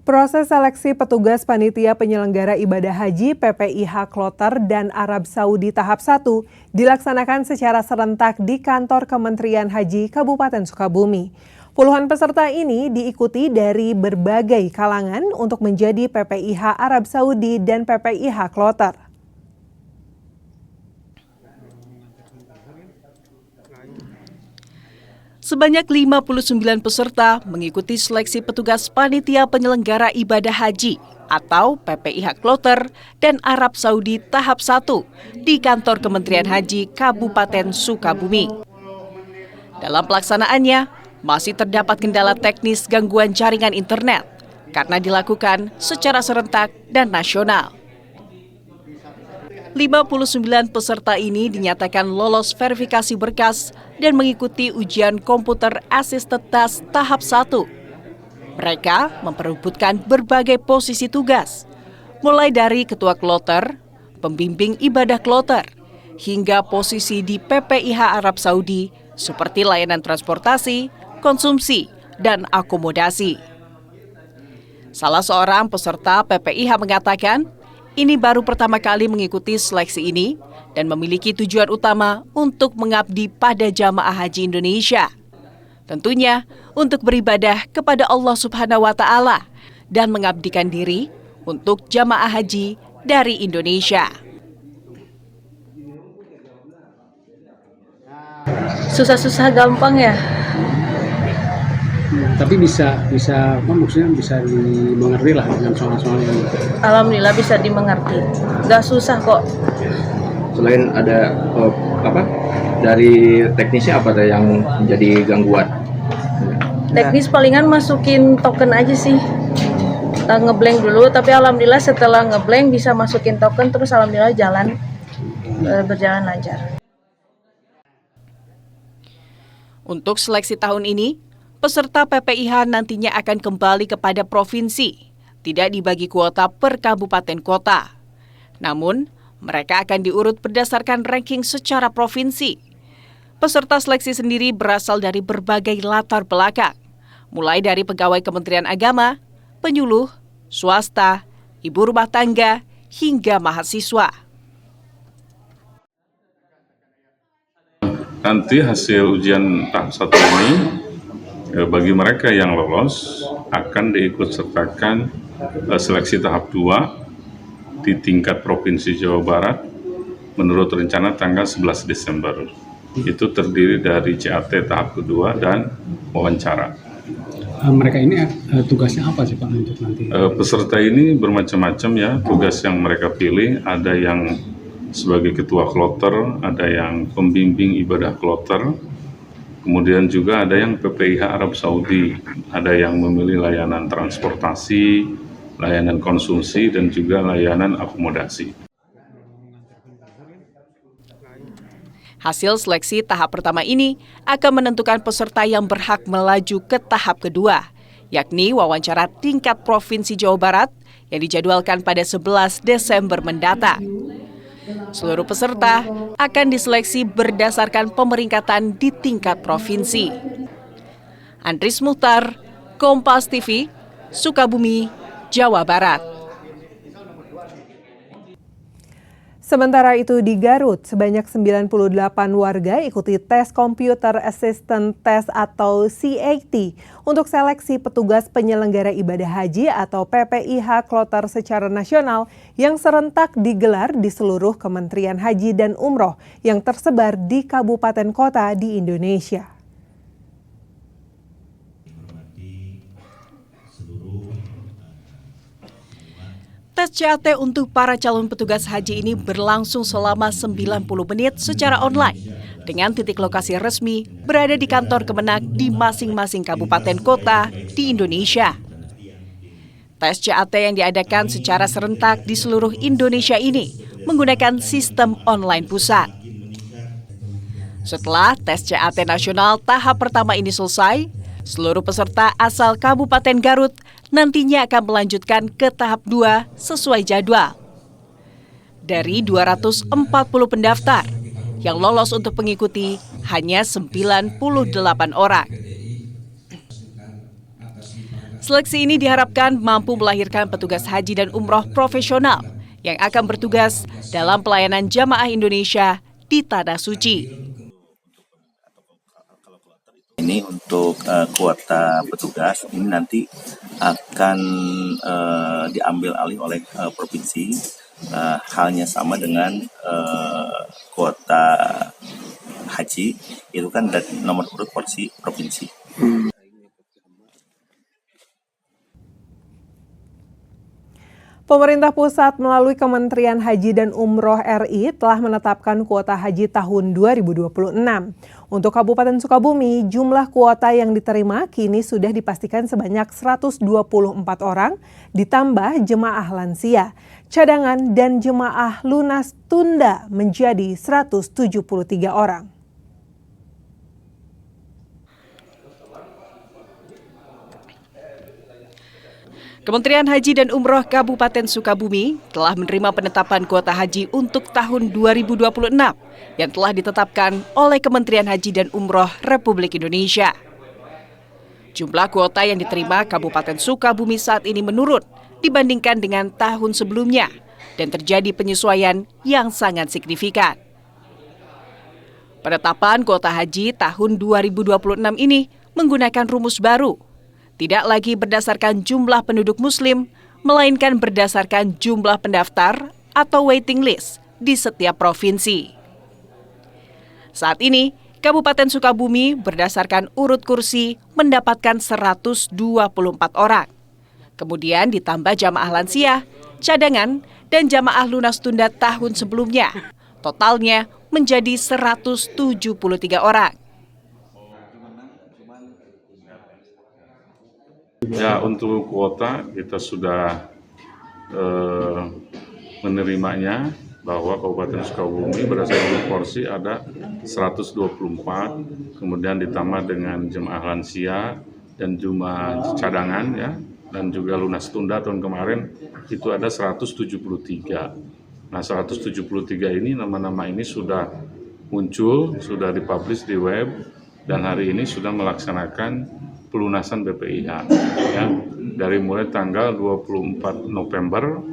Proses seleksi petugas panitia penyelenggara ibadah haji PPIH Kloter dan Arab Saudi tahap 1 dilaksanakan secara serentak di kantor Kementerian Haji Kabupaten Sukabumi. Puluhan peserta ini diikuti dari berbagai kalangan untuk menjadi PPIH Arab Saudi dan PPIH Kloter. Sebanyak 59 peserta mengikuti seleksi petugas panitia penyelenggara ibadah haji atau PPIH Kloter dan Arab Saudi tahap 1 di kantor Kementerian Haji Kabupaten Sukabumi. Dalam pelaksanaannya, masih terdapat kendala teknis gangguan jaringan internet karena dilakukan secara serentak dan nasional. 59 peserta ini dinyatakan lolos verifikasi berkas dan mengikuti ujian komputer assisted test tahap 1. Mereka memperebutkan berbagai posisi tugas, mulai dari ketua kloter, pembimbing ibadah kloter, hingga posisi di PPIH Arab Saudi seperti layanan transportasi, konsumsi, dan akomodasi. Salah seorang peserta PPIH mengatakan, ini baru pertama kali mengikuti seleksi ini dan memiliki tujuan utama untuk mengabdi pada jamaah haji Indonesia. Tentunya untuk beribadah kepada Allah Subhanahu wa Ta'ala dan mengabdikan diri untuk jamaah haji dari Indonesia. Susah-susah gampang ya. Tapi maksudnya bisa dimengerti lah dengan soal-soal ini. Alhamdulillah bisa dimengerti. Gak susah kok. Selain ada dari teknisnya apa ada yang menjadi gangguan? Teknis palingan masukin token aja sih. Kita ngeblank dulu, tapi alhamdulillah setelah ngeblank bisa masukin token terus alhamdulillah berjalan lancar. Untuk seleksi tahun ini, peserta PPIH nantinya akan kembali kepada provinsi, tidak dibagi kuota per kabupaten kota. Namun, mereka akan diurut berdasarkan ranking secara provinsi. Peserta seleksi sendiri berasal dari berbagai latar belakang, mulai dari pegawai Kementerian Agama, penyuluh, swasta, ibu rumah tangga, hingga mahasiswa. Nanti hasil ujian tahap 1 ini, bagi mereka yang lolos akan diikut sertakan seleksi tahap 2 di tingkat Provinsi Jawa Barat menurut rencana tanggal 11 Desember. Itu terdiri dari CAT tahap kedua dan wawancara. Mereka ini tugasnya apa sih Pak untuk nanti? Peserta ini bermacam-macam ya, tugas yang mereka pilih, ada yang sebagai ketua kloter, ada yang pembimbing ibadah kloter, kemudian juga ada yang PPIH Arab Saudi, ada yang memilih layanan transportasi, layanan konsumsi, dan juga layanan akomodasi. Hasil seleksi tahap pertama ini akan menentukan peserta yang berhak melaju ke tahap kedua, yakni wawancara tingkat Provinsi Jawa Barat yang dijadwalkan pada 11 Desember mendatang. Seluruh peserta akan diseleksi berdasarkan pemeringkatan di tingkat provinsi. Andris Muhtar, Kompas TV, Sukabumi, Jawa Barat. Sementara itu di Garut, sebanyak 98 warga ikuti tes Computer Assistant Test atau CAT untuk seleksi petugas penyelenggara ibadah haji atau PPIH Kloter secara nasional yang serentak digelar di seluruh Kementerian Haji dan Umroh yang tersebar di kabupaten kota di Indonesia. Tes CAT untuk para calon petugas haji ini berlangsung selama 90 menit secara online dengan titik lokasi resmi berada di kantor Kemenak di masing-masing kabupaten kota di Indonesia. Tes CAT yang diadakan secara serentak di seluruh Indonesia ini menggunakan sistem online pusat. Setelah tes CAT nasional tahap pertama ini selesai, seluruh peserta asal Kabupaten Garut nantinya akan melanjutkan ke tahap 2 sesuai jadwal. Dari 240 pendaftar, yang lolos untuk mengikuti hanya 98 orang. Seleksi ini diharapkan mampu melahirkan petugas haji dan umroh profesional yang akan bertugas dalam pelayanan jamaah Indonesia di Tanah Suci. Ini untuk kuota petugas ini nanti akan diambil alih oleh provinsi, halnya sama dengan kuota haji itu kan dari nomor urut porsi provinsi. Pemerintah pusat melalui Kementerian Haji dan Umroh RI telah menetapkan kuota haji tahun 2026. Untuk Kabupaten Sukabumi, jumlah kuota yang diterima kini sudah dipastikan sebanyak 124 orang, ditambah jemaah lansia. Cadangan dan jemaah lunas tunda menjadi 173 orang. Kementerian Haji dan Umroh Kabupaten Sukabumi telah menerima penetapan kuota haji untuk tahun 2026 yang telah ditetapkan oleh Kementerian Haji dan Umroh Republik Indonesia. Jumlah kuota yang diterima Kabupaten Sukabumi saat ini menurun dibandingkan dengan tahun sebelumnya dan terjadi penyesuaian yang sangat signifikan. Penetapan kuota haji tahun 2026 ini menggunakan rumus baru. Tidak lagi berdasarkan jumlah penduduk muslim, melainkan berdasarkan jumlah pendaftar atau waiting list di setiap provinsi. Saat ini, Kabupaten Sukabumi berdasarkan urut kursi mendapatkan 124 orang. Kemudian ditambah jamaah lansia, cadangan, dan jamaah lunas tunda tahun sebelumnya. Totalnya menjadi 173 orang. Ya, untuk kuota kita sudah menerimanya bahwa Kabupaten Sukabumi berdasarkan porsi ada 124, kemudian ditambah dengan jemaah lansia dan jemaah cadangan ya, dan juga lunas tunda tahun kemarin itu ada 173. Nah, 173 ini nama-nama ini sudah muncul, sudah dipublish di web dan hari ini sudah melaksanakan pelunasan BPIH ya, dari mulai tanggal 24 November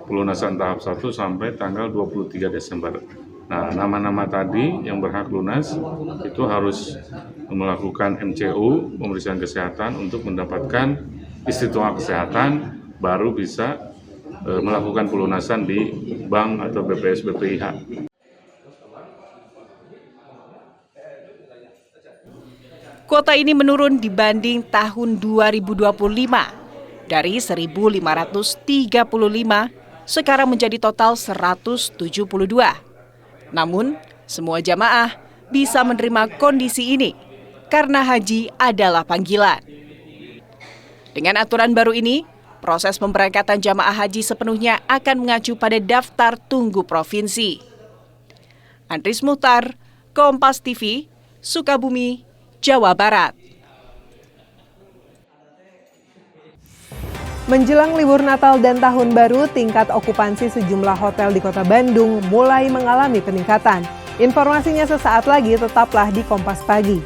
pelunasan tahap 1 sampai tanggal 23 Desember. Nah, nama-nama tadi yang berhak lunas itu harus melakukan MCU, pemeriksaan kesehatan untuk mendapatkan istiqomah kesehatan, baru bisa melakukan pelunasan di bank atau BPS BPIH. Kuota ini menurun dibanding tahun 2025. Dari 1.535, sekarang menjadi total 172. Namun, semua jamaah bisa menerima kondisi ini karena haji adalah panggilan. Dengan aturan baru ini, proses pemberangkatan jamaah haji sepenuhnya akan mengacu pada daftar tunggu provinsi. Andris Muhtar, Kompas TV, Sukabumi, Jawa Barat. Menjelang libur Natal dan Tahun Baru, tingkat okupansi sejumlah hotel di Kota Bandung mulai mengalami peningkatan. Informasinya sesaat lagi, tetaplah di Kompas Pagi.